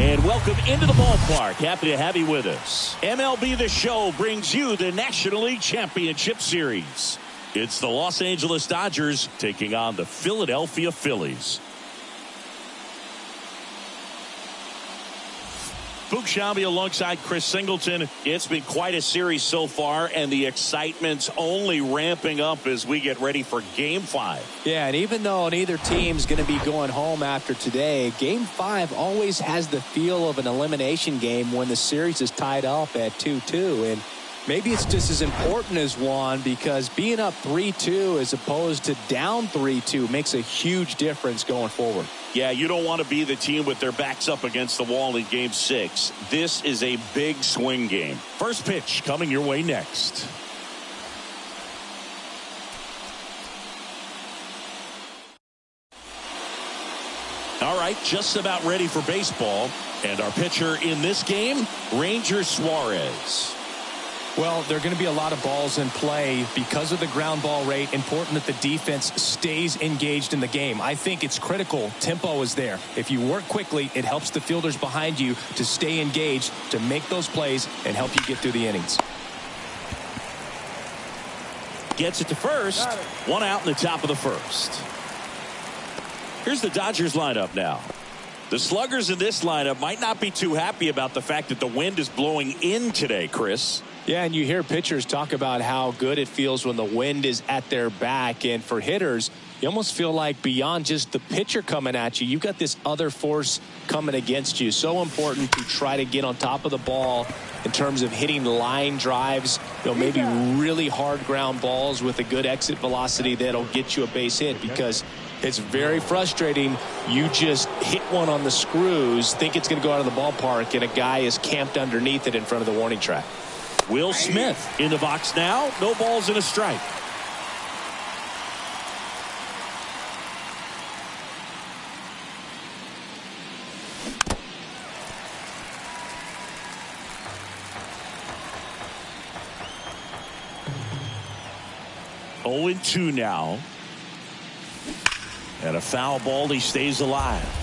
And welcome into the ballpark. Happy to have you with us. MLB The Show brings you the National League Championship Series. It's the Los Angeles Dodgers taking on the Philadelphia Phillies. Boog Sciambi alongside Chris Singleton. It's been quite a series so far, and the excitement's only ramping up as we get ready for Game 5. Yeah, and even though neither team's going to be going home after today, Game 5 always has the feel of an elimination game when the series is tied up at 2-2. And maybe it's just as important as one, because being up 3-2 as opposed to down 3-2 makes a huge difference going forward. Yeah, you don't want to be the team with their backs up against the wall in Game 6. This is a big swing game. First pitch coming your way next. All right, just about ready for baseball. And our pitcher in this game, Ranger Suarez. Well, there are going to be a lot of balls in play because of the ground ball rate. Important that the defense stays engaged in the game. I think it's critical. Tempo is there. If you work quickly, it helps the fielders behind you to stay engaged, to make those plays, and help you get through the innings. Gets it to first. One out in the top of the first. Here's the Dodgers lineup now. The sluggers in this lineup might not be too happy about the fact that the wind is blowing in today, Chris. Yeah, and you hear pitchers talk about how good it feels when the wind is at their back. And for hitters, you almost feel like beyond just the pitcher coming at you, you've got this other force coming against you. So important to try to get on top of the ball in terms of hitting line drives, maybe really hard ground balls with a good exit velocity that'll get you a base hit, because it's very frustrating. You just hit one on the screws, think it's going to go out of the ballpark, and a guy is camped underneath it in front of the warning track. Will Smith in the box now. No balls and a strike. Oh, 0-2 now. And a foul ball. He stays alive.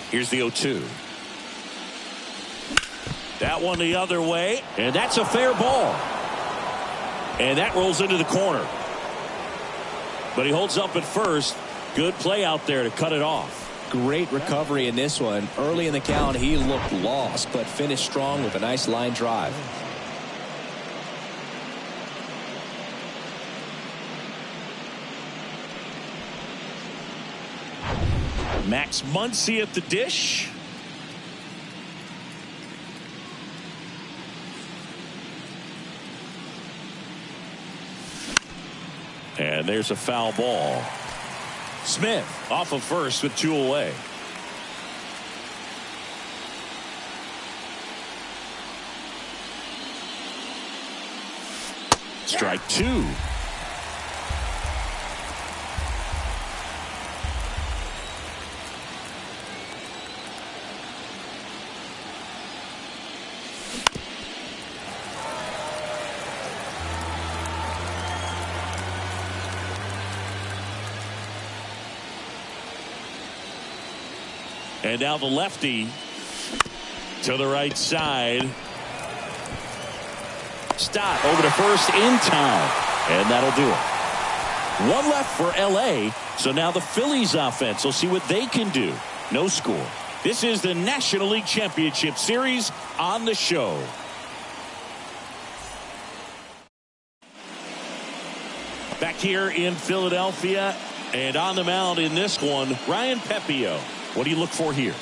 Here's the 0-2. That one the other way, and that's a fair ball. And that rolls into the corner. But he holds up at first. Good play out there to cut it off. Great recovery in this one. Early in the count, he looked lost, but finished strong with a nice line drive. Max Muncy at the dish. And there's a foul ball. Smith off of first with 2 away. Strike 2. And now the lefty to the right side. Stott over to first in time. And that'll do it. One left for L.A. So now the Phillies offense will see what they can do. No score. This is the National League Championship Series on the show. Back here in Philadelphia, and on the mound in this one, Ryan Pepiot. What do you look for here?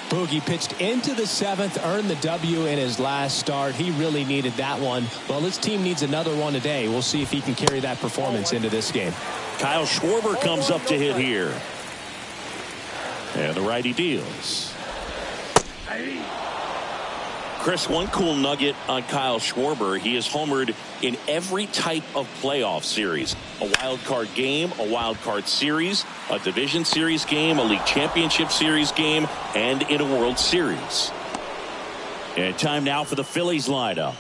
Boogie pitched into the 7th, earned the W in his last start. He really needed that one. Well, his team needs another one today. We'll see if he can carry that performance into this game. Kyle Schwarber comes up to hit here. And the righty deals. Chris, one cool nugget on Kyle Schwarber. He has homered in every type of playoff series. A wild card game, a wild card series, a division series game, a league championship series game, and in a World Series. And time now for the Phillies lineup.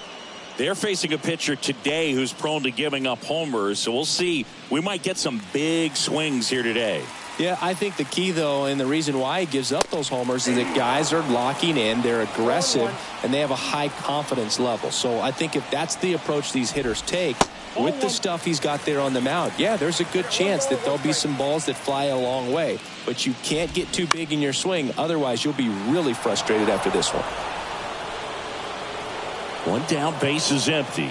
They're facing a pitcher today who's prone to giving up homers, so we'll see. We might get some big swings here today. Yeah, I think the key, though, and the reason why he gives up those homers is that guys are locking in, they're aggressive, and they have a high confidence level. So I think if that's the approach these hitters take with the stuff he's got there on the mound, yeah, there's a good chance that there'll be some balls that fly a long way. But you can't get too big in your swing, otherwise you'll be really frustrated after this one. One down, base is empty.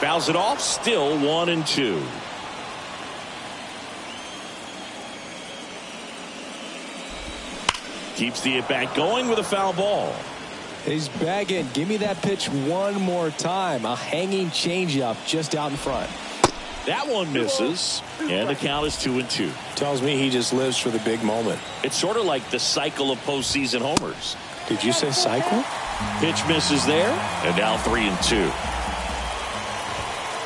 Fouls it off, still 1-2. Keeps the at-bat going with a foul ball. He's bagging. Give me that pitch one more time. A hanging changeup just out in front. That one misses, and the count is 2-2. Tells me he just lives for the big moment. It's sort of like the cycle of postseason homers. Did you say cycle? Pitch misses there, and now 3-2.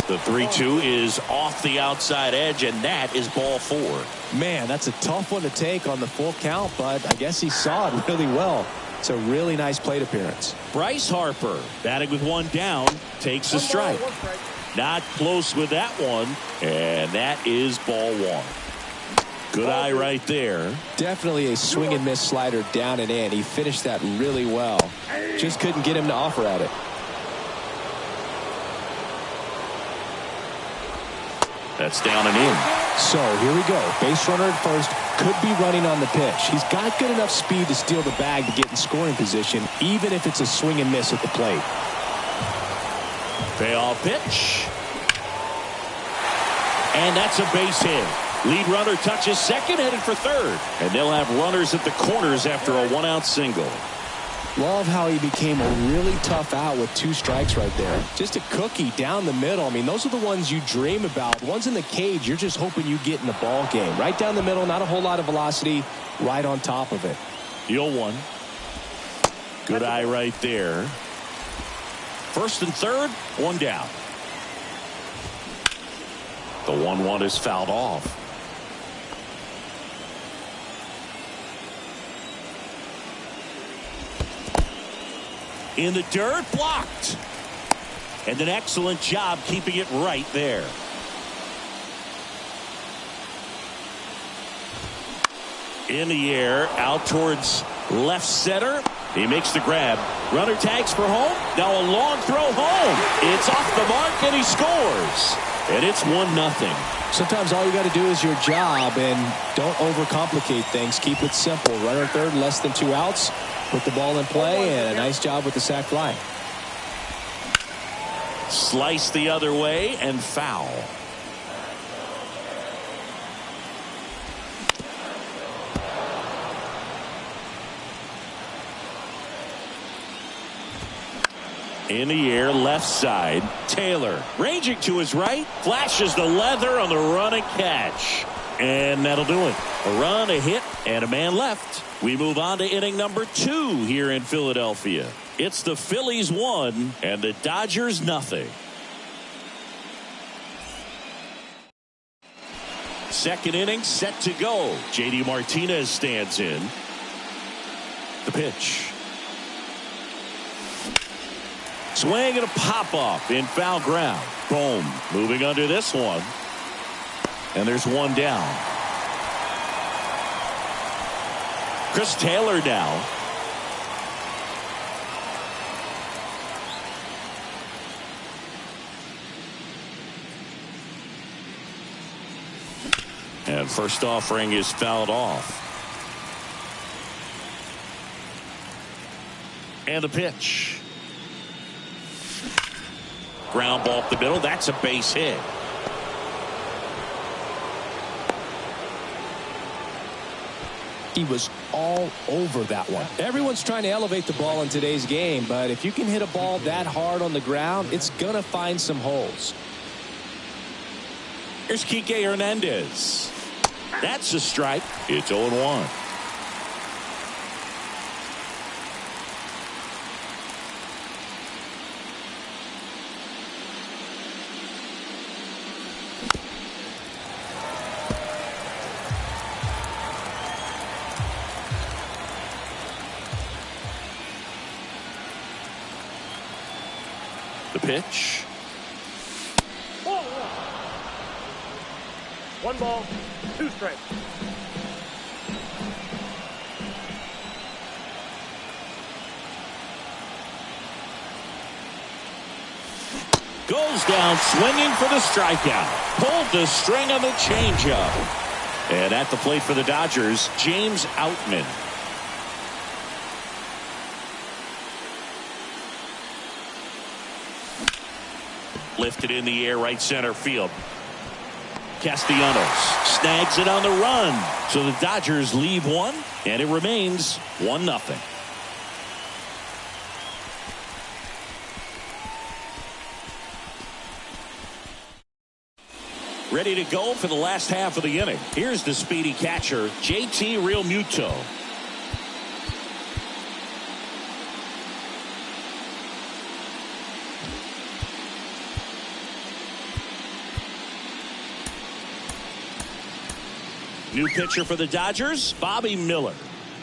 The 3-2 is off the outside edge, and that is ball 4. Man, that's a tough one to take on the full count, but I guess he saw it really well. It's a really nice plate appearance. Bryce Harper, batting with one down, takes a strike. Not close with that one, and that is ball 1. Good eye right there. Definitely a swing and miss slider down and in. He finished that really well. Just couldn't get him to offer at it. That's down and in. So here we go. Base runner at first. Could be running on the pitch. He's got good enough speed to steal the bag to get in scoring position, even if it's a swing and miss at the plate. Payoff pitch. And that's a base hit. Lead runner touches second, headed for third. And they'll have runners at the corners after a one-out single. Love how he became a really tough out with 2 strikes right there. Just a cookie down the middle. I mean, those are the ones you dream about. Ones in the cage, you're just hoping you get in the ball game. Right down the middle, not a whole lot of velocity, right on top of it. 0-1. Good eye right there. First and third, one down. The 1-1 is fouled off. In the dirt, blocked. And an excellent job keeping it right there. In the air, out towards left center. He makes the grab. Runner tags for home. Now a long throw home. It's off the mark and he scores. And it's 1-0. Sometimes all you got to do is your job and don't overcomplicate things. Keep it simple. Runner third, less than 2 outs. Put the ball in play, and a nice job with the sac fly. Slice the other way and foul. In the air, left side. Taylor ranging to his right, flashes the leather on the run and catch. And that'll do it. A run, a hit, and a man left. We move on to inning number 2 here in Philadelphia. It's the Phillies 1 and the Dodgers 0. Second inning set to go. JD Martinez stands in. The pitch. Swing and a pop-off in foul ground. Boom. Moving under this one. And there's one down. Chris Taylor now. And first offering is fouled off. And the pitch. Ground ball up the middle. That's a base hit. He was all over that one. Everyone's trying to elevate the ball in today's game, but if you can hit a ball that hard on the ground, it's going to find some holes. Here's Kike Hernandez. That's a strike. It's 0-1. pitch. 1 ball, 2 strikes. Goes down swinging for the strikeout. Pulled the string on the changeup. And at the plate for the Dodgers, James Outman. Lifted in the air, right center field. Castellanos snags it on the run. So the Dodgers leave one, and it remains 1-0. Ready to go for the last half of the inning. Here's the speedy catcher, JT Realmuto. New pitcher for the Dodgers, Bobby Miller.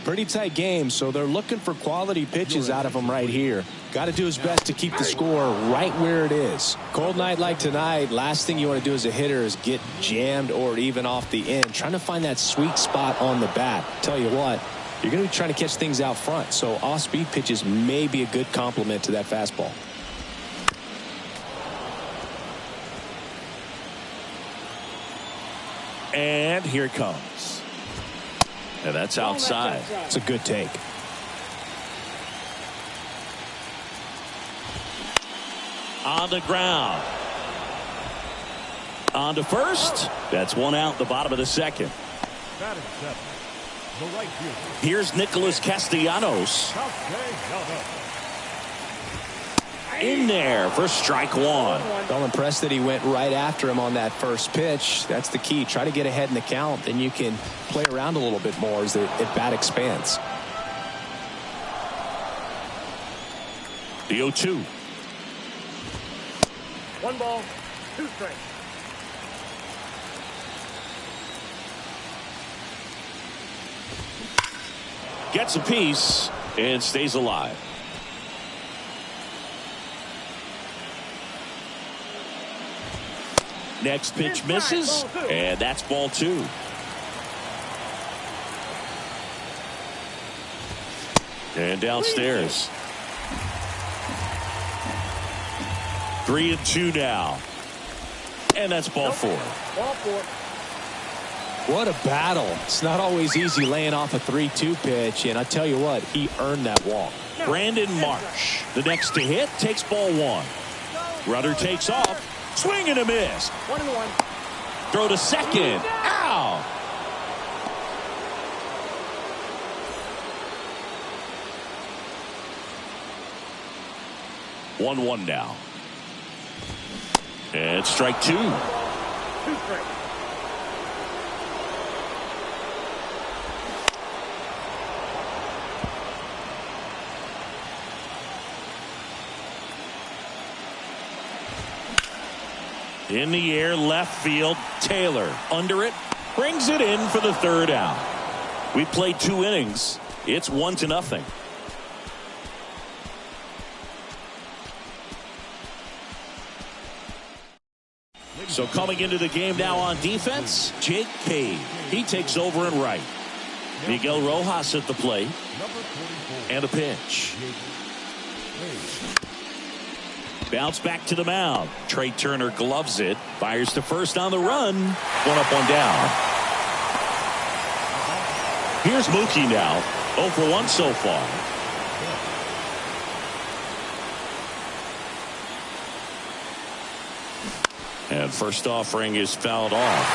Pretty tight game, so they're looking for quality pitches out of him right here. Got to do his best to keep the score right where it is. Cold night like tonight, last thing you want to do as a hitter is get jammed or even off the end. Trying to find that sweet spot on the bat. Tell you what, you're going to be trying to catch things out front, so off-speed pitches may be a good complement to that fastball. And here it comes. And that's outside. It's a good take. On the ground. On to first. That's one out, the bottom of the second. Here's Nicholas Castellanos. In there for strike one. Well, impressed that he went right after him on that first pitch. That's the key. Try to get ahead in the count, then you can play around a little bit more as the at-bat expands. The 0-2. 1 ball, 2 strikes. Gets a piece and stays alive. Next pitch misses, and that's ball 2. And downstairs. 3-2 now. And that's ball 4. Ball 4. What a battle. It's not always easy laying off a 3-2 pitch, and I tell you what, he earned that walk. Brandon Marsh, the next to hit, takes ball 1. Rudder takes off. Swing and a miss. 1-1. Throw to second. Ow! One now. And strike 2. 2 strikes. In the air, left field. Taylor under it. Brings it in for the 3rd out. We played 2 innings. It's 1-0. So coming into the game now on defense, Jake Cave. He takes over in right. Miguel Rojas at the plate. And a pitch. Bounce back to the mound. Trey Turner gloves it. Fires to first on the run. 1 up, 1 down. Here's Mookie now. 0 for 1 so far. And first offering is fouled off.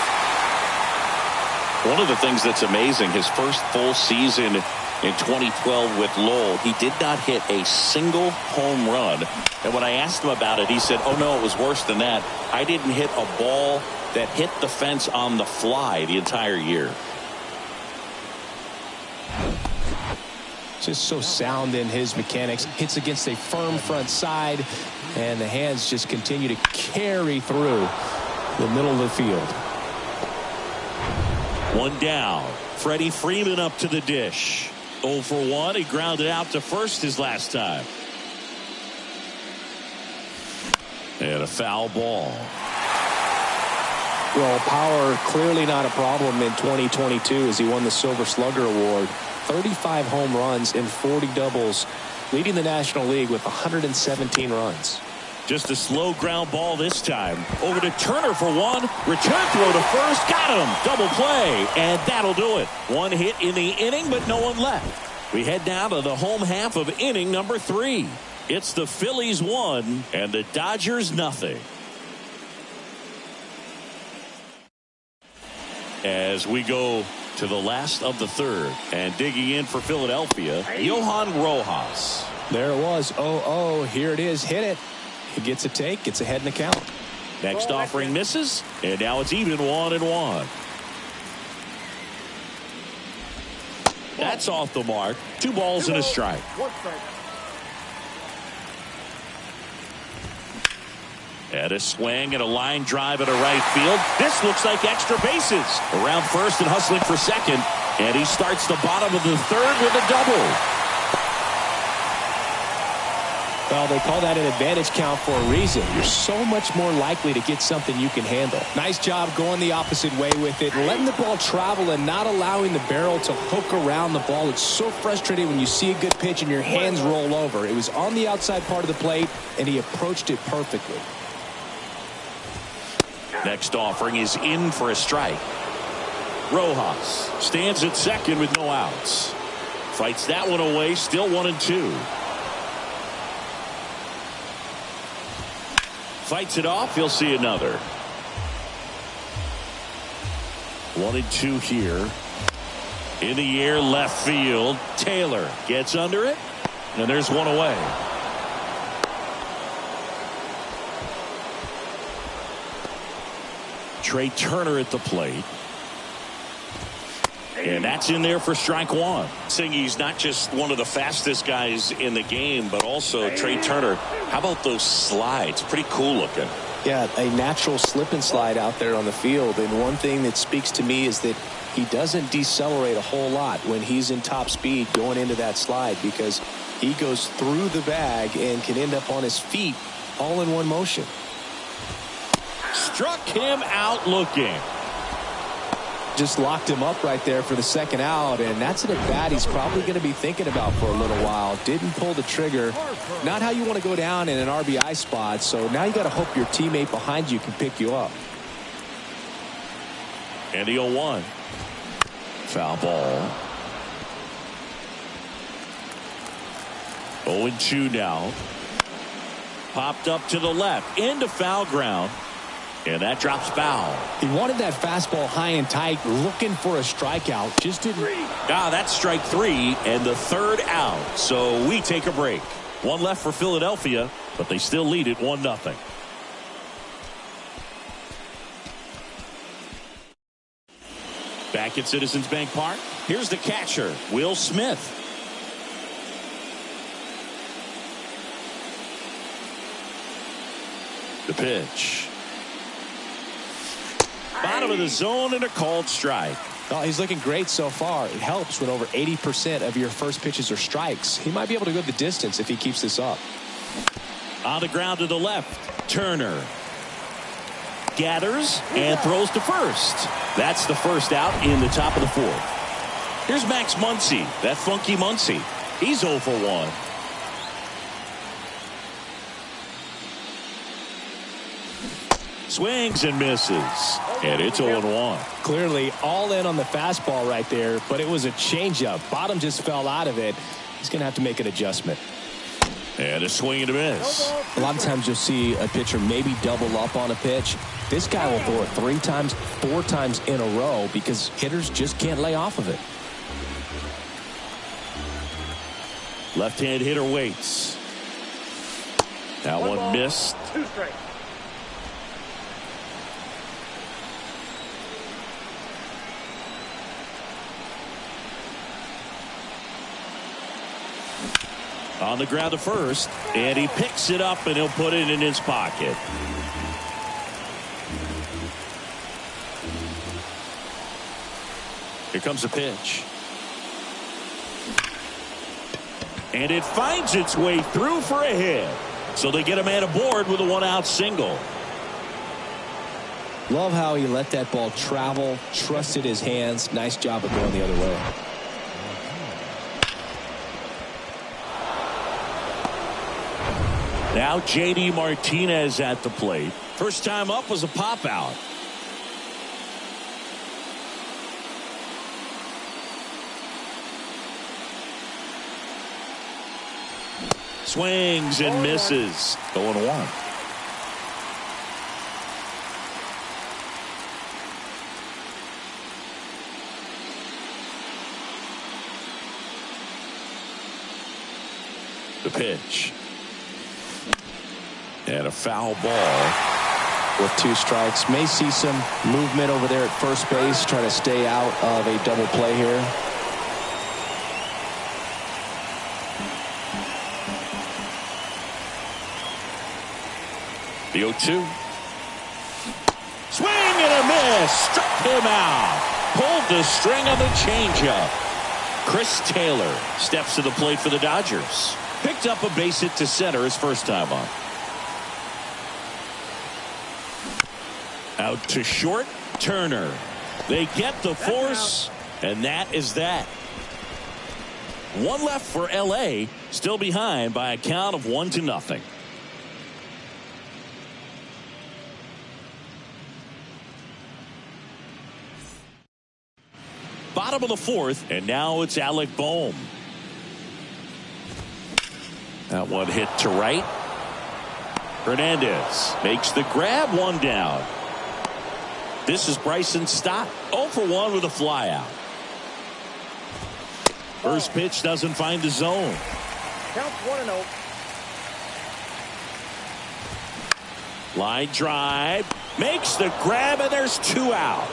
One of the things that's amazing, his first full season in 2012 with Lowell, he did not hit a single home run. And when I asked him about it, he said, oh no, it was worse than that. I didn't hit a ball that hit the fence on the fly the entire year. Just so sound in his mechanics. Hits against a firm front side, and the hands just continue to carry through the middle of the field. 1 down. Freddie Freeman up to the dish. 0 for 1. He grounded out to first his last time. And a foul ball. Well, power clearly not a problem in 2022 as he won the Silver Slugger Award. 35 home runs and 40 doubles, leading the National League with 117 runs. Just a slow ground ball this time. Over to Turner for one. Return throw to first. Got him. Double play. And that'll do it. One hit in the inning, but no one left. We head now to the home half of inning number 3. It's the Phillies 1 and the Dodgers nothing. As we go to the last of the third, and digging in for Philadelphia, Johan Rojas. There it was. 0-0. Here it is. Hit it. He gets a take. Gets ahead in the count. Next offering misses, and now it's even 1-1. That's off the mark. 2 balls and a strike. 1 strike. And a swing and a line drive at a right field. This looks like extra bases. Around first and hustling for second. And he starts the bottom of the third with a double. Well, they call that an advantage count for a reason. You're so much more likely to get something you can handle. Nice job going the opposite way with it, letting the ball travel and not allowing the barrel to hook around the ball. It's so frustrating when you see a good pitch and your hands roll over. It was on the outside part of the plate, and he approached it perfectly. Next offering is in for a strike. Rojas stands at second with no outs. Fights that one away, still 1-2. Fights it off, he'll see another. 1-2 here. In the air, left field. Taylor gets under it, and there's one away. Trey Turner at the plate. And that's in there for strike 1. Saying he's not just one of the fastest guys in the game, but also Trey Turner. How about those slides? Pretty cool looking. Yeah, a natural slip and slide out there on the field. And one thing that speaks to me is that he doesn't decelerate a whole lot when he's in top speed going into that slide, because he goes through the bag and can end up on his feet all in one motion. Struck him out looking. Just locked him up right there for the second out, and that's an at-bat he's probably going to be thinking about for a little while. Didn't pull the trigger. Not how you want to go down in an RBI spot, so now you got to hope your teammate behind you can pick you up. And the 0-1. Foul ball. 0-2 now. Popped up to the left into foul ground. And that drops foul. He wanted that fastball high and tight, looking for a strikeout. Just didn't. That's strike 3 and the third out. So we take a break. 1 left for Philadelphia, but they still lead it 1-0. Back at Citizens Bank Park, here's the catcher, Will Smith. The pitch. Bottom of the zone and a called strike. Oh, he's looking great so far. It helps when over 80% of your first pitches are strikes. He might be able to go the distance if he keeps this up. On the ground to the left, Turner gathers and throws to first. That's the first out in the top of the 4th. Here's Max Muncy, that funky Muncy. He's 0 for 1. Swings and misses. And it's 0-1. Clearly all in on the fastball right there, but it was a changeup. Bottom just fell out of it. He's going to have to make an adjustment. And a swing and a miss. A lot of times you'll see a pitcher maybe double up on a pitch. This guy will throw it 3 times, 4 times in a row because hitters just can't lay off of it. Left-hand hitter waits. That one missed. 2 strikes. On the ground to first, and he picks it up and he'll put it in his pocket. Here comes a pitch. And it finds its way through for a hit. So they get a man aboard with a 1-out single. Love how he let that ball travel, trusted his hands. Nice job of going the other way. Now J.D. Martinez at the plate. First time up was a pop out. Swings and misses. 0-1. The pitch. And a foul ball. With 2 strikes. May see some movement over there at first base. Try to stay out of a double play here. The 0-2. Swing and a miss. Struck him out. Pulled the string on the changeup. Chris Taylor steps to the plate for the Dodgers. Picked up a base hit to center his first time up. Out to short, Turner. They get the force, and that is that. 1 left for L.A., still behind by a count of 1-0. Bottom of the 4th, and now it's Alec Bohm. That one hit to right. Hernandez makes the grab, 1 down. This is Bryson Stott, 0 for 1 with a flyout. First pitch doesn't find the zone. Counts 1-0. Line drive, makes the grab, and there's 2 out.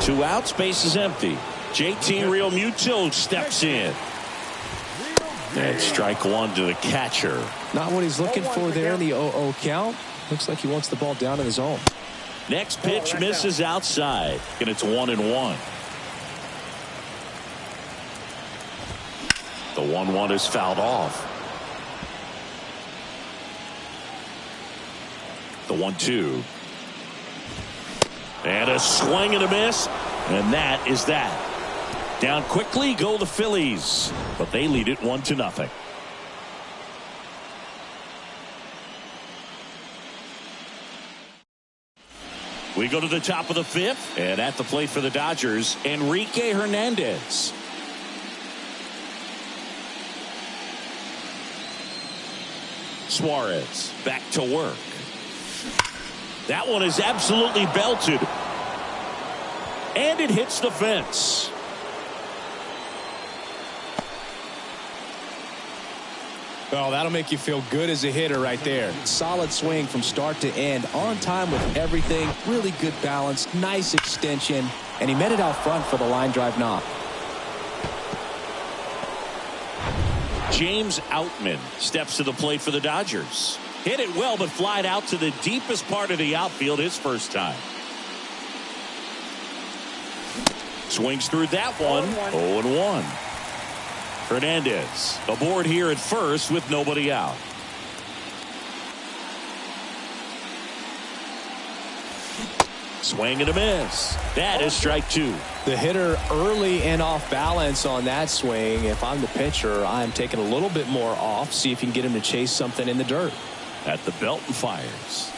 2 outs, base is empty. JT Realmuto steps in. And strike 1 to the catcher. Not what he's looking for there in the 0-0 count. Looks like he wants the ball down in the zone. Next pitch misses outside, and it's 1-1. The 1-1 is fouled off. The 1-2. And a swing and a miss, and that is that. Down quickly go the Phillies, but they lead it 1-0. We go to the top of the 5th, and at the plate for the Dodgers, Enrique Hernandez. Suarez back to work. That one is absolutely belted. And it hits the fence. Oh, that'll make you feel good as a hitter right there. Solid swing from start to end. On time with everything. Really good balance. Nice extension. And he met it out front for the line drive knock. James Outman steps to the plate for the Dodgers. Hit it well, but flied out to the deepest part of the outfield his first time. Swings through that one. 0-1. Hernandez aboard here at first with nobody out. Swing and a miss. That is strike 2. The hitter early and off balance on that swing. If I'm the pitcher, I'm taking a little bit more off. See if you can get him to chase something in the dirt. At the belt and fires.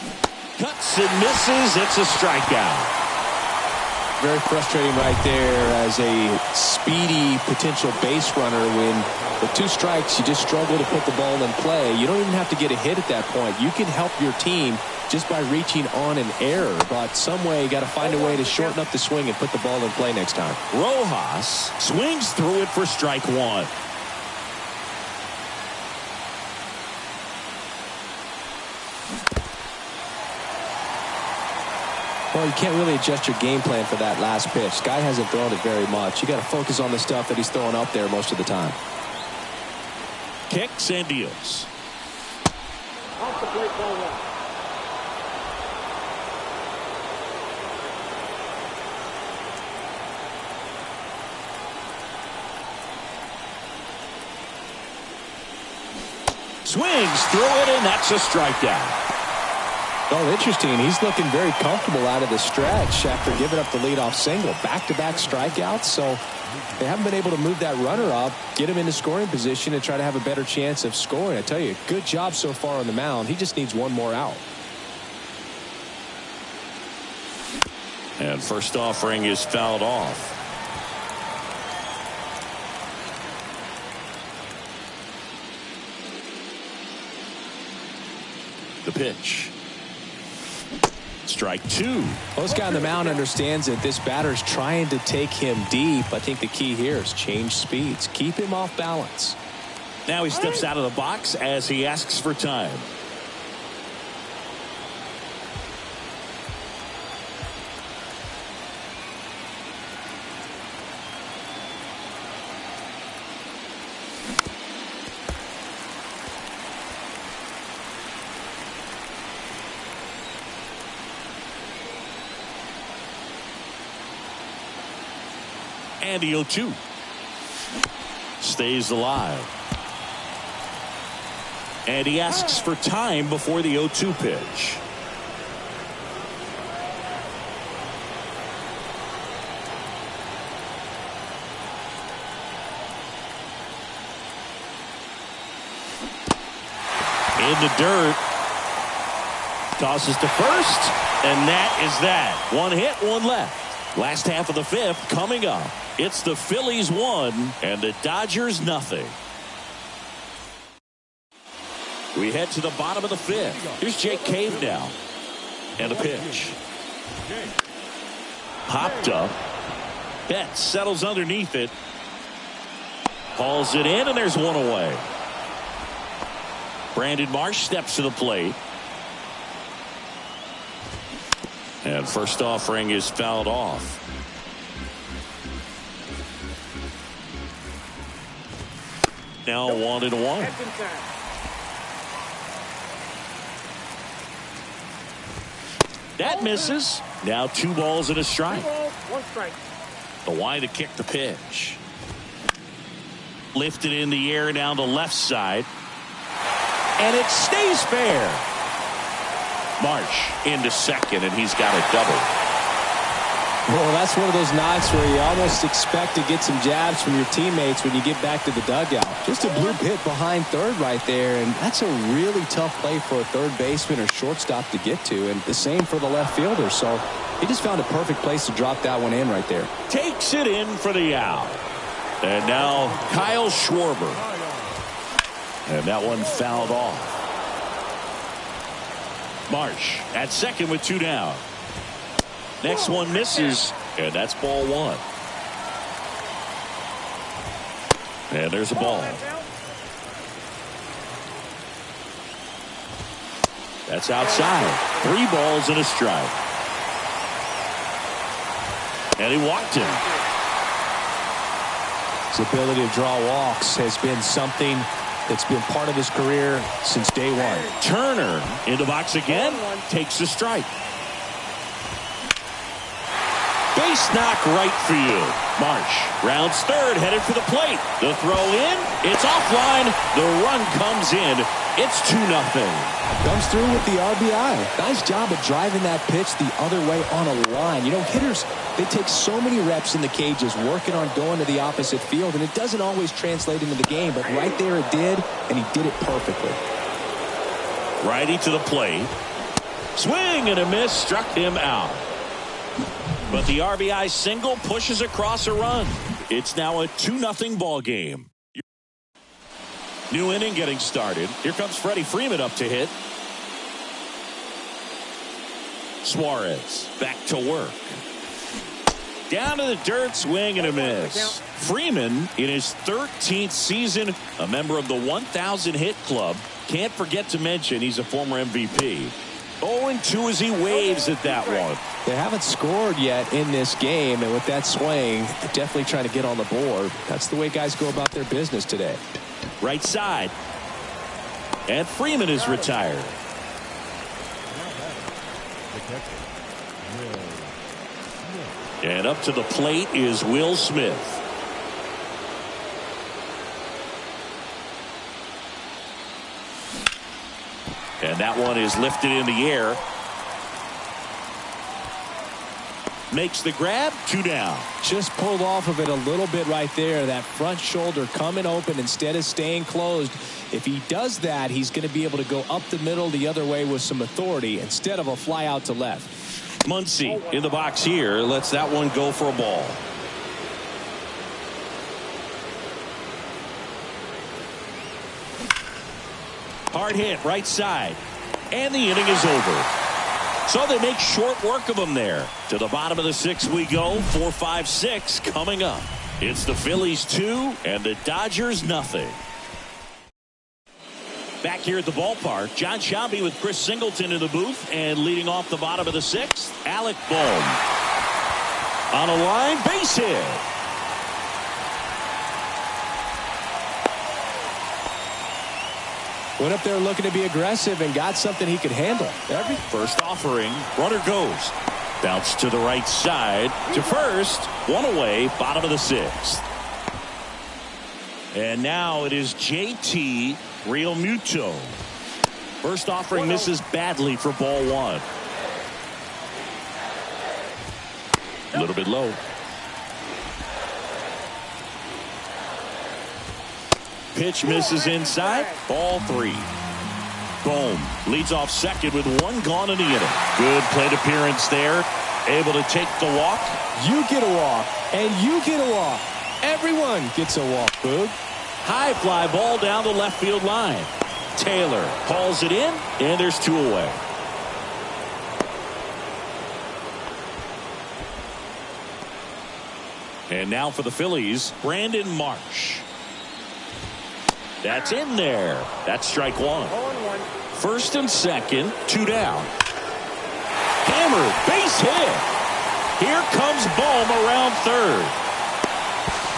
Cuts and misses. It's a strikeout. Very frustrating right there as a speedy potential base runner when with 2 strikes you just struggle to put the ball in play. You don't even have to get a hit at that point. You can help your team just by reaching on an error, but some way you got to find a way to shorten up the swing and put the ball in play next time. Rojas swings through it for strike 1. Well, you can't really adjust your game plan for that last pitch. Guy hasn't thrown it very much. You got to focus on the stuff that he's throwing up there most of the time. Kicks and deals. Off the plate, ball 1. Swings through it, and that's a strikeout. Oh, interesting. He's looking very comfortable out of the stretch after giving up the leadoff single. Back-to-back strikeouts, so they haven't been able to move that runner up, get him into scoring position, and try to have a better chance of scoring. I tell you, good job so far on the mound. He just needs one more out. And first offering is fouled off. The pitch. Strike two. This guy on the mound understands that this batter's trying to take him deep. I think the key here is change speeds. Keep him off balance. Now he steps out of the box as he asks for time. And the 0-2 stays alive. And he asks for time before the 0-2 pitch. In the dirt. Tosses to first. And that is that. One hit, one left. Last half of the fifth coming up. It's the Phillies 1 and the Dodgers nothing. We head to the bottom of the fifth. Here's Jake Cave now. And a pitch. Popped up. Betts settles underneath it. Hauls it in, and there's one away. Brandon Marsh steps to the plate. And first offering is fouled off. Now 1-1. That misses. Now 2 balls and a strike. 1 strike. The wide to kick the pitch. Lifted in the air down the left side. And it stays fair. Marsh into second, and he's got a double. Well, that's one of those nights where you almost expect to get some jabs from your teammates when you get back to the dugout. Just a bloop hit behind third right there, and that's a really tough play for a third baseman or shortstop to get to, and the same for the left fielder. So he just found a perfect place to drop that one in right there. Takes it in for the out. And now Kyle Schwarber. And that one fouled off. Marsh at second with 2 down. Next one misses, and that's ball 1. And there's a ball. That's outside. 3 balls and a strike. And he walked him. His ability to draw walks has been something that's been part of his career since day one. Turner in the box again, takes a strike. Base knock right field. Marsh rounds third, headed for the plate. The throw in, it's offline. The run comes in. It's 2-0. Comes through with the RBI. Nice job of driving that pitch the other way on a line. You know, hitters, they take so many reps in the cages working on going to the opposite field, and it doesn't always translate into the game, but right there it did, and he did it perfectly. Righty to the plate. Swing and a miss, struck him out. But the RBI single pushes across a run. It's now a 2-0 ball game. New inning getting started. Here comes Freddie Freeman up to hit. Suarez back to work. Down to the dirt, swing and a miss. Freeman in his 13th season, a member of the 1,000 hit club. Can't forget to mention he's a former MVP. 0-2 as he waves at that one. They haven't scored yet in this game, and with that swing, they're definitely trying to get on the board. That's the way guys go about their business today. Right side. And Freeman is retired. And up to the plate is Will Smith. And that one is lifted in the air. Makes the grab, 2 down. Just pulled off of it a little bit right there. That front shoulder coming open instead of staying closed. If he does that, he's going to be able to go up the middle the other way with some authority instead of a fly out to left. Muncy in the box here. Lets that one go for a ball. Hard hit right side. And the inning is over. So they make short work of them there. To the bottom of the 6th we go. 4, 5, 6 coming up. It's the Phillies 2 and the Dodgers nothing. Back here at the ballpark, John Shelby with Chris Singleton in the booth, and leading off the bottom of the 6th, Alec Bohm. On a line, base hit. Went up there looking to be aggressive and got something he could handle. First offering, runner goes. Bounce to the right side to first. One away, bottom of the 6th. And now it is JT Realmuto. First offering misses badly for ball 1. A little bit low. Pitch misses inside. Ball 3. Bohm leads off second with 1 gone in the inning. Good plate appearance there. Able to take the walk. You get a walk, and you get a walk. Everyone gets a walk, Boog. High fly ball down the left field line. Taylor hauls it in, and there's 2 away. And now for the Phillies, Brandon Marsh. That's in there. That's strike 1. First and second, 2 down. Hammered, base hit. Here comes Bohm around third.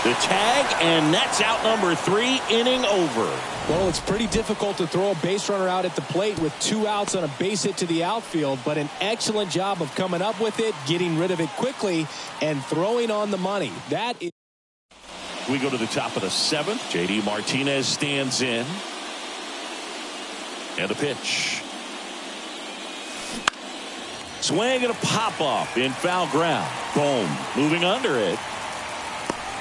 The tag, and that's out number 3, inning over. Well, it's pretty difficult to throw a base runner out at the plate with 2 outs on a base hit to the outfield, but an excellent job of coming up with it, getting rid of it quickly, and throwing on the money. That is. We go to the top of the 7th. JD Martinez stands in. And a pitch. Swing and a pop-up in foul ground. Boom. Moving under it.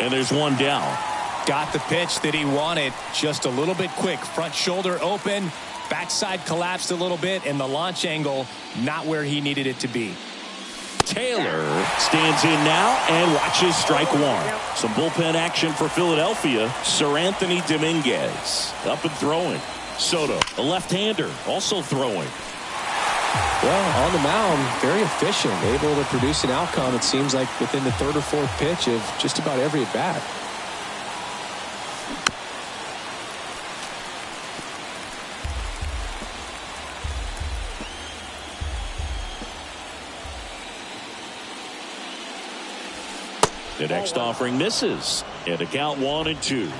And there's 1 down. Got the pitch that he wanted. Just a little bit quick. Front shoulder open. Backside collapsed a little bit. And the launch angle not where he needed it to be. Taylor stands in now and watches strike 1. Some bullpen action for Philadelphia. Sir Anthony Dominguez up and throwing. Soto, a left-hander, also throwing. Well, on the mound, very efficient, able to produce an outcome, it seems like, within the 3rd or 4th pitch of just about every at-bat. The next offering misses. And a count 1 and 2.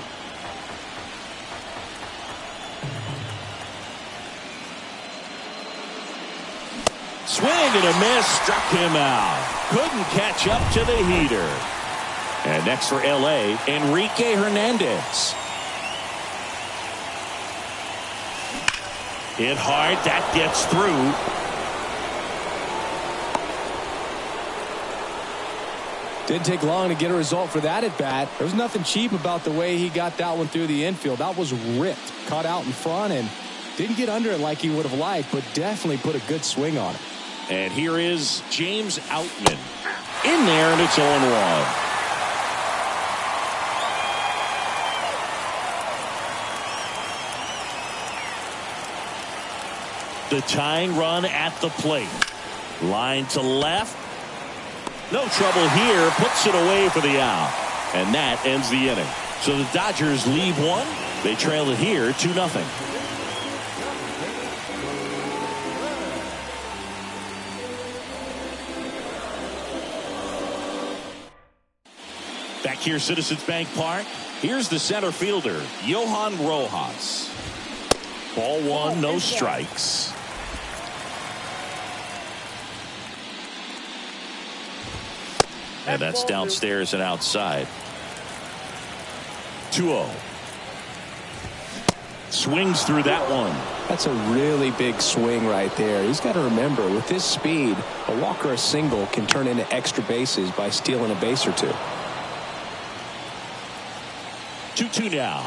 Swing and a miss. Struck him out. Couldn't catch up to the heater. And next for LA, Enrique Hernandez. Hit hard. That gets through. Didn't take long to get a result for that at bat. There was nothing cheap about the way he got that one through the infield. That was ripped, caught out in front, and didn't get under it like he would have liked, but definitely put a good swing on it. And here is James Outman in there, and it's 0-1. The tying run at the plate. Line to left. No trouble here. Puts it away for the out. And that ends the inning. So the Dodgers leave 1. They trail it here 2-0. Back here, Citizens Bank Park. Here's the center fielder, Johan Rojas. Ball 1, no strikes. And that's downstairs and outside. 2-0. Swings through that one. That's a really big swing right there. He's got to remember, with this speed, a walk or a single can turn into extra bases by stealing a base or two. 2-2 now.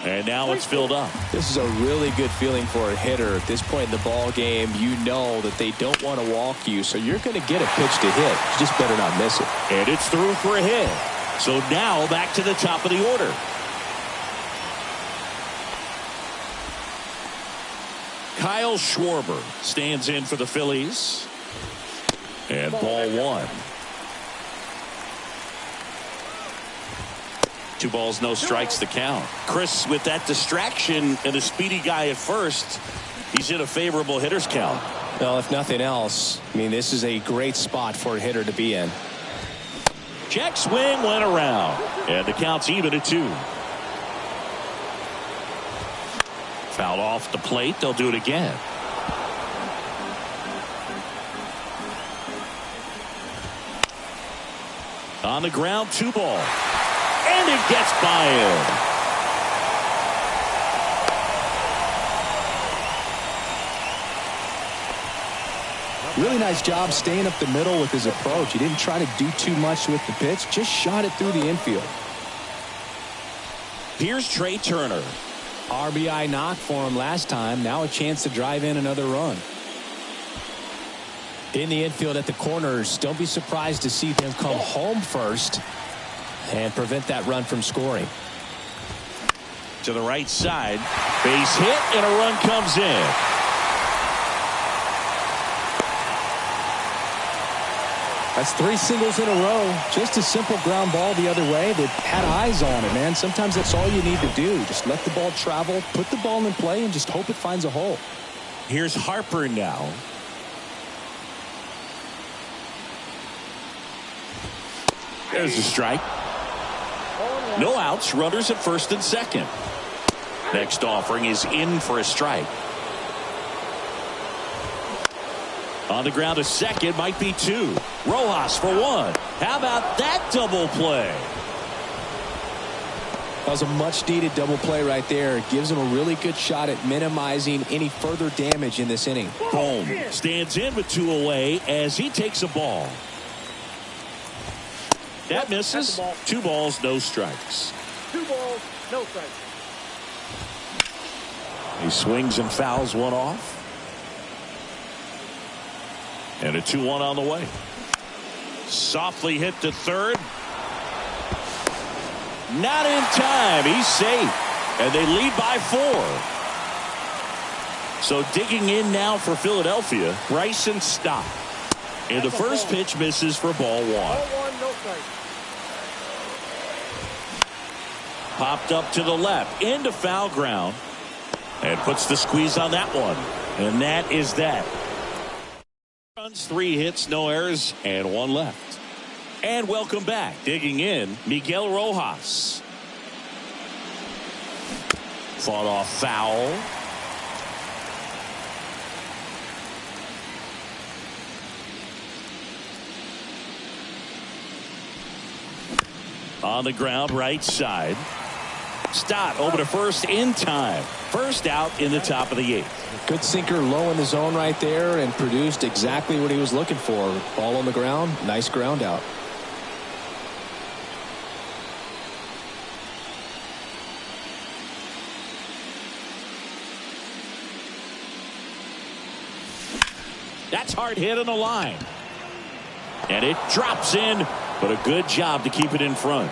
And now it's filled up. This is a really good feeling for a hitter. At this point in the ball game, you know that they don't want to walk you, so you're going to get a pitch to hit. You just better not miss it. And it's through for a hit. So now back to the top of the order. Kyle Schwarber stands in for the Phillies. And ball one. 2 balls, no strikes to count. Chris, with that distraction and a speedy guy at first, he's in a favorable hitter's count. Well, if nothing else, I mean, this is a great spot for a hitter to be in. Check swing went around. And the count's even at 2. Fouled off the plate. They'll do it again. On the ground, 2 ball. And it gets by him. Really nice job staying up the middle with his approach. He didn't try to do too much with the pitch, just shot it through the infield. Here's Trey Turner. RBI knock for him last time. Now a chance to drive in another run. In the infield at the corners, don't be surprised to see them come home first and prevent that run from scoring. To the right side. Base hit and a run comes in. That's 3 singles in a row. Just a simple ground ball the other way that had eyes on it, man. Sometimes that's all you need to do. Just let the ball travel, put the ball in play, and just hope it finds a hole. Here's Harper now. There's a strike. No outs, runners at first and second. Next offering is in for a strike. On the ground, a second, might be 2. Rojas for 1. How about that double play? That was a much needed double play right there. It gives him a really good shot at minimizing any further damage in this inning. Boom. Stands in with 2 away as he takes a ball. That misses. 2 balls, no strikes. 2 balls, no strikes. He swings and fouls one off. And a 2-1 on the way. Softly hit to third. Not in time. He's safe. And they lead by 4. So digging in now for Philadelphia, Bryson Stott. And the first pitch misses for ball 1. Ball 1, no strikes. Popped up to the left. Into foul ground. And puts the squeeze on that one. And that is that. 3 hits, no errors, and 1 left. And welcome back. Digging in, Miguel Rojas. Fought off foul. On the ground, right side. Stott over to first in time. First out in the top of the 8th. Good sinker low in the zone right there and produced exactly what he was looking for. Ball on the ground, nice ground out. That's hard hit on the line. And it drops in, but a good job to keep it in front.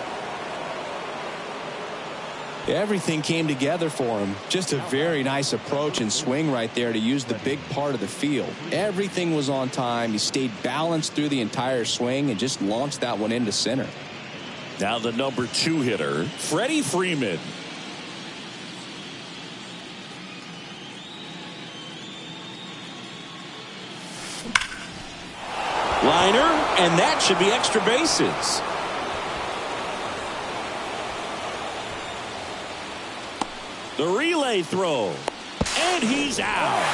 Everything came together for him. Just a very nice approach and swing right there to use the big part of the field. Everything was on time. He stayed balanced through the entire swing and just launched that one into center. Now the number 2 hitter, Freddie Freeman. Liner, and that should be extra bases. The relay throw. And he's out.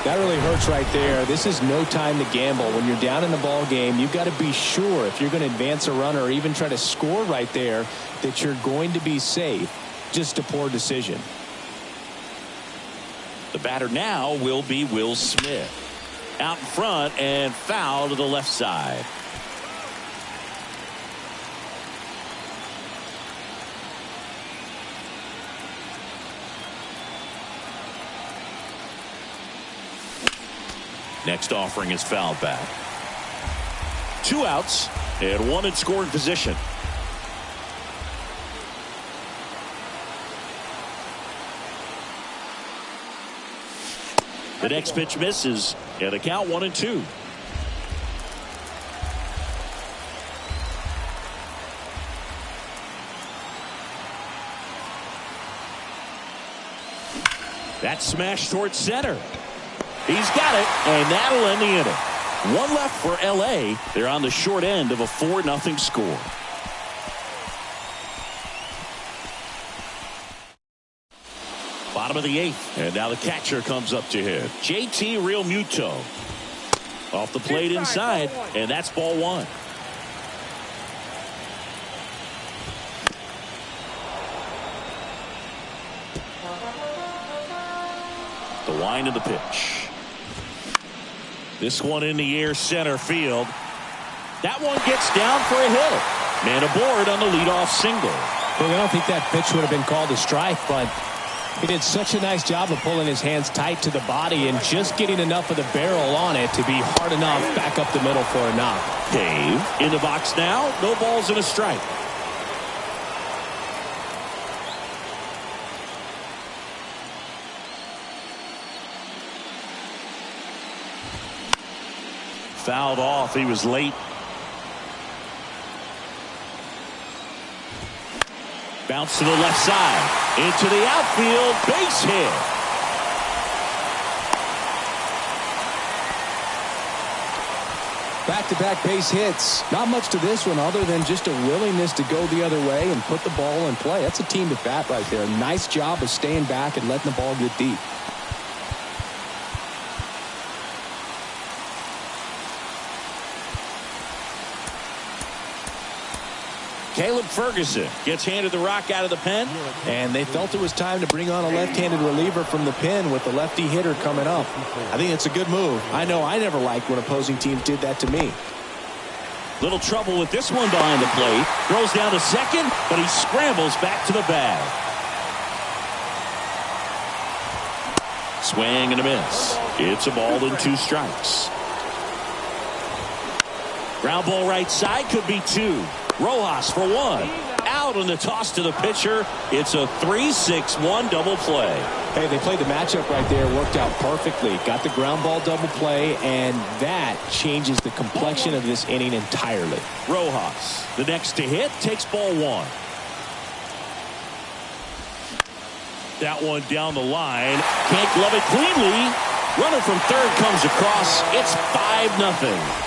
That really hurts right there. This is no time to gamble. When you're down in the ball game, you've got to be sure if you're going to advance a runner or even try to score right there that you're going to be safe. Just a poor decision. The batter now will be Will Smith. Out in front and foul to the left side. Next offering is fouled back. 2 outs and 1 in scoring position. The next pitch misses and the count 1-2. That smash towards center. He's got it, and that'll end the inning. 1 left for L.A. They're on the short end of a 4-0 score. Bottom of the 8th, and now the catcher comes up to hit. JT Realmuto off the plate inside, and that's ball 1. The wind of the pitch. This one in the air center field. That one gets down for a hit. Man aboard on the leadoff single. Well, I don't think that pitch would have been called a strike, but he did such a nice job of pulling his hands tight to the body and just getting enough of the barrel on it to be hard enough back up the middle for a knock. Dave in the box now. No balls and a strike. Fouled off. He was late. Bounce to the left side. Into the outfield. Base hit. Back-to-back base hits. Not much to this one other than just a willingness to go the other way and put the ball in play. That's a team at bat right there. Nice job of staying back and letting the ball get deep. Caleb Ferguson gets handed the rock out of the pen. And they felt it was time to bring on a left-handed reliever from the pen with the lefty hitter coming up. I think it's a good move. I know I never liked when opposing teams did that to me. Little trouble with this one behind the plate. Throws down to second, but he scrambles back to the bag. Swing and a miss. It's a ball and 2 strikes. Ground ball right side, could be 2. Rojas for 1. Out on the toss to the pitcher. It's a 3-6-1 double play. Hey, they played the matchup right there. Worked out perfectly. Got the ground ball double play, and that changes the complexion of this inning entirely. Rojas, the next to hit, takes ball 1. That one down the line. Can't glove it cleanly. Runner from third comes across. It's 5-0.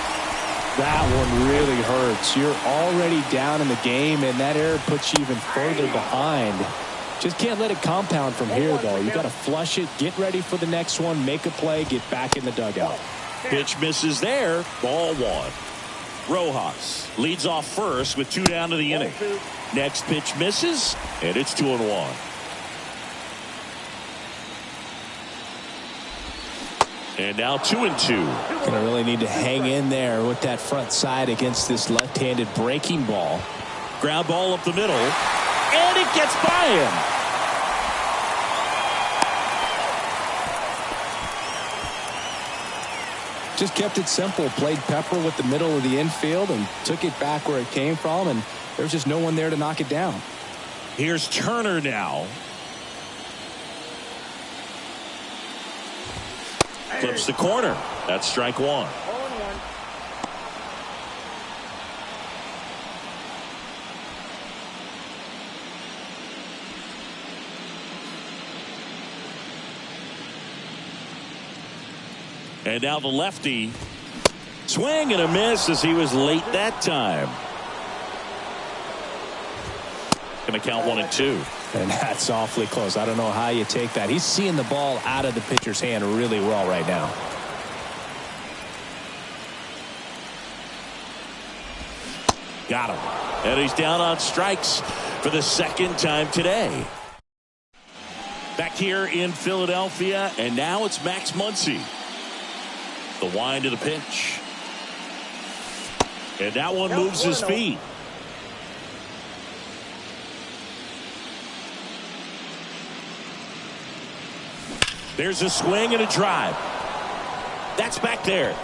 That one really hurts. You're already down in the game, and that error puts you even further behind. Just can't let it compound from here, though. You got to flush it, get ready for the next one, make a play, get back in the dugout. Pitch misses there. Ball 1. Rojas leads off first with 2 down to the inning. Next pitch misses, and it's 2-1. And now 2-2. Gonna really need to hang in there with that front side against this left-handed breaking ball. Ground ball up the middle, and it gets by him. Just kept it simple. Played pepper with the middle of the infield and took it back where it came from, and there's just no one there to knock it down. Here's Turner now. Flips the corner. That's strike 1. And now the lefty. Swing and a miss as he was late that time. Going to count 1-2. And that's awfully close. I don't know how you take that. He's seeing the ball out of the pitcher's hand really well right now. Got him. And he's down on strikes for the second time today. Back here in Philadelphia, and now it's Max Muncy. The wind of the pitch. And that one moves his feet. There's a swing and a drive. That's back there.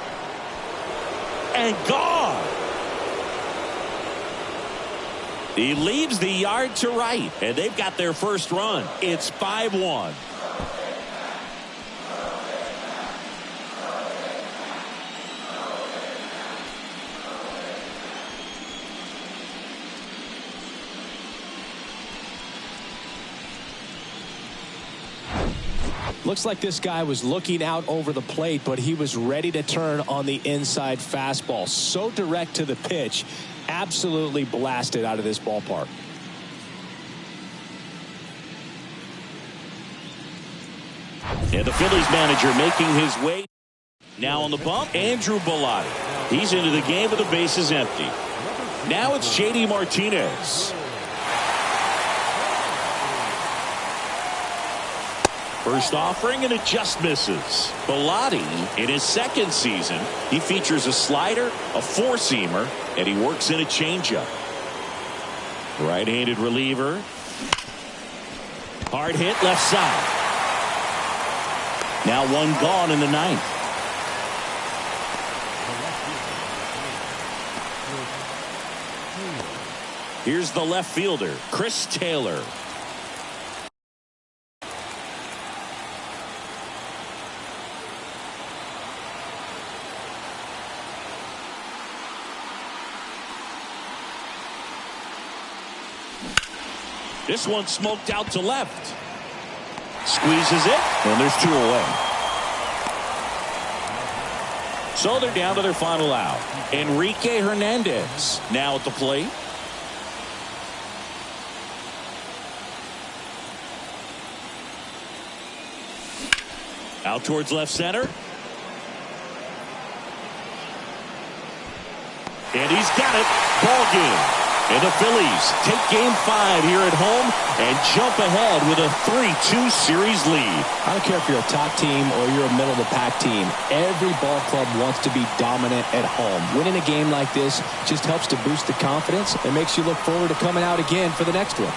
And gone. He leaves the yard to right, and they've got their first run. It's 5-1. Looks like this guy was looking out over the plate, but he was ready to turn on the inside fastball. So direct to the pitch. Absolutely blasted out of this ballpark. And the Phillies manager making his way. Now on the bump, Andrew Bellotti. He's into the game with the bases empty. Now it's J.D. Martinez. First offering, and it just misses. Bellotti, in his second season, he features a slider, a four-seamer, and he works in a changeup. Right-handed reliever. Hard hit left side. Now one gone in the ninth. Here's the left fielder, Chris Taylor. This one smoked out to left. Squeezes it, and there's two away. So they're down to their final out. Enrique Hernandez now at the plate. Out towards left center. And he's got it. Ball game. And the Phillies take Game 5 here at home and jump ahead with a 3-2 series lead. I don't care if you're a top team or you're a middle-of-the-pack team. Every ball club wants to be dominant at home. Winning a game like this just helps to boost the confidence and makes you look forward to coming out again for the next one.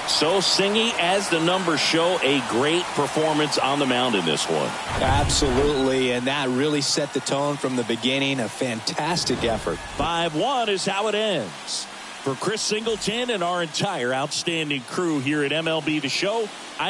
So Singy, as the numbers show, a great performance on the mound in this one. Absolutely, and that really set the tone from the beginning. A fantastic effort. 5-1 is how it ends. For Chris Singleton and our entire outstanding crew here at MLB The Show,